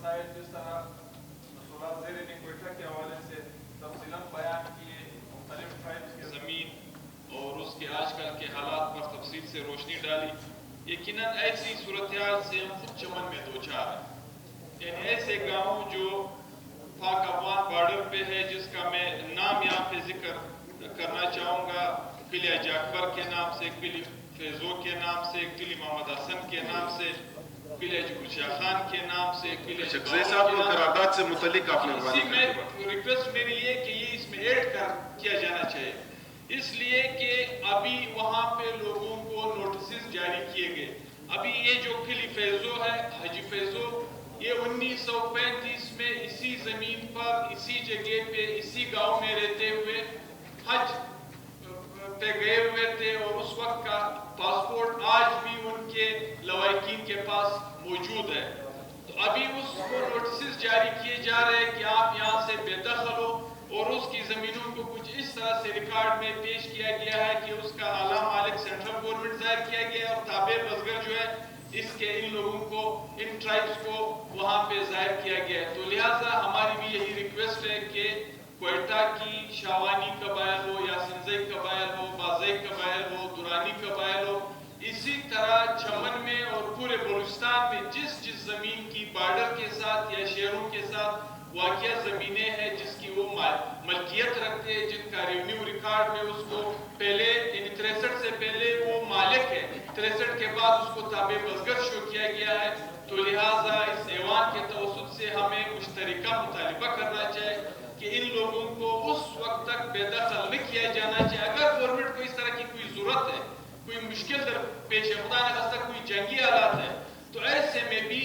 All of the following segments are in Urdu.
مسائل جس طرح مسئولات زیر کوئٹہ کے حوالے سے تفصیلاً بیان کیے، مختلف ٹرائبس کی زمین اور اس کے آج کل کے حالات پر تفصیل سے روشنی ڈالی. یقیناً ایسی صورتحال سے ہم خود چمن میں دوچار ہیں، یعنی ایسے گاؤں جو پاک افغان بارڈر پہ ہے، جس کا میں نام یہاں پہ ذکر کرنا چاہوں گا، قلعہ جاکبر کے نام سے، قلعہ فیضو کے نام سے، قلعہ محمد حسن کے نام سے، قلعہ جگرشاہ خان کے نام سے، قلعہ صاحب قرارداد سے متعلق آپ نے اسی میں ریکویسٹ میری یہ کہ یہ اس میں ایڈ کیا جانا چاہیے، اس لیے کہ ابھی وہاں پہ لوگوں کو نوٹسز جاری کیے گئے. ابھی یہ جو قلعہ فیضو ہے، حاجی فیضو، یہ 1935 میں اسی زمین پر، اسی جگہ پہ، اسی گاؤں میں رہتے ہوئے حج پہ گئے ہوئے تھے، اور اس وقت کا پاسپورٹ آج بھی ان کے لواحقین کے پاس موجود ہے. تو ابھی اس کو نوٹسز جاری کیے جا رہے ہیں کہ آپ یہاں سے بے دخل ہو، اور اس کی زمینوں کو کچھ اس طرح سے ریکارڈ میں پیش کیا گیا ہے کہ اس کا اعلیٰ مالک سینٹرل گورنمنٹ ظاہر کیا گیا ہے، اور تابع بزگر جو ہے اس کے ان لوگوں کو، ان ٹرائبس کو وہاں پہ ظاہر کیا گیا ہے. تو لہٰذا ہماری بھی یہی ریکویسٹ ہے کہ کوئٹہ کی شاوانی قبائل ہو یا سنزئی قبائل ہو، بازئی قبائل ہو، دورانی قبائل ہو، اسی طرح چمن میں اور پورے بلوچستان میں جس جس زمین کی بارڈر کے ساتھ یا شہروں کے ساتھ واقعہ زمینیں ہیں جس کی وہ ملکیت رکھتے ہیں، جن کا ریونیو ریکارڈ میں اس کو پہلے یعنی 63 سے پہلے وہ مالک ہے، 63 کے بعد اس کو تابع بزگر شو کیا گیا ہے. تو لہٰذا اس ایوان کے توسط سے ہمیں مشترکہ مطالبہ کرنا چاہیے کہ ان لوگوں کو اس وقت تک بے دخل نہ کیا جانا چاہیے. اگر گورنمنٹ کو اس طرح کی کوئی ضرورت ہے، کوئی مشکل در پیش ہے، خدا نخواستہ کوئی جنگی حالات ہے، تو ایسے میں بھی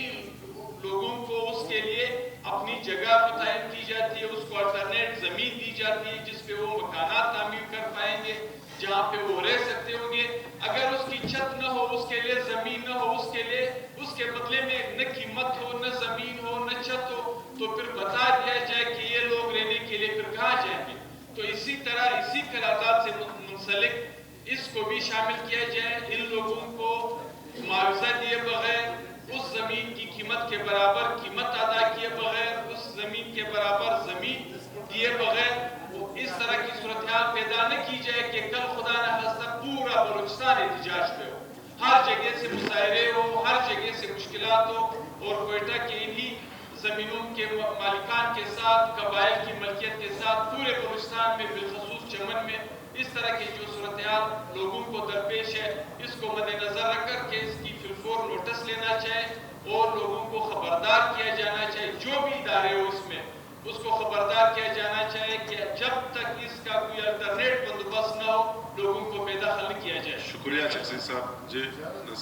لوگوں کو اس کے لیے اپنی جگہ متعین کی جاتی ہے، اس کو الٹرنیٹ زمین دی جاتی ہے جس پہ وہ مکانات تعمیر کر پائیں گے، جہاں پہ وہ رہ سکتے ہوں گے. اگر اس کی چھت نہ ہو، اس کے لیے زمین نہ ہو، اس کے لیے اس کے بدلے میں نہ قیمت ہو، نہ زمین ہو، نہ چھت ہو، تو پھر بتا دیا جائے کہ یہ لوگ رہنے کے لیے پھر کہاں جائیں گے. تو اسی طرح اسی قرارداد سے منسلک اس کو بھی شامل کیا جائے. ان لوگوں کو معاوضہ دیے بغیر، اس زمین کی قیمت کے برابر قیمت ادا کیے بغیر، اس زمین کے برابر زمین دیے بغیر اس طرح کی صورتحال پیدا نہ کی جائے کہ کل خدا نخواستہ پورا بلوچستان احتجاج پہ ہو، ہر جگہ سے مظاہرے ہو، ہر جگہ سے مشکلات ہو، اور کوئٹہ کے انہی زمینوں کے مالکان کے ساتھ، قبائل کی ملکیت کے ساتھ پورے بلوچستان میں بالخصوص چمن میں اس طرح کی جو صورتحال لوگوں کو درپیش ہے، اس کو مد نظر رکھ کر کے اس کی فی الفور نوٹس لینا چاہیے اور لوگوں کو خبردار کیا جانا چاہیے. جو بھی ادارے ہو اس میں اس کو خبردار کیا جانا چاہیے کہ جب تک اس کا کوئی الٹرنیٹ بندوبست نہ ہو، لوگوں کو بے دخل کیا جائے. شکریہ چکسی صاحب جی.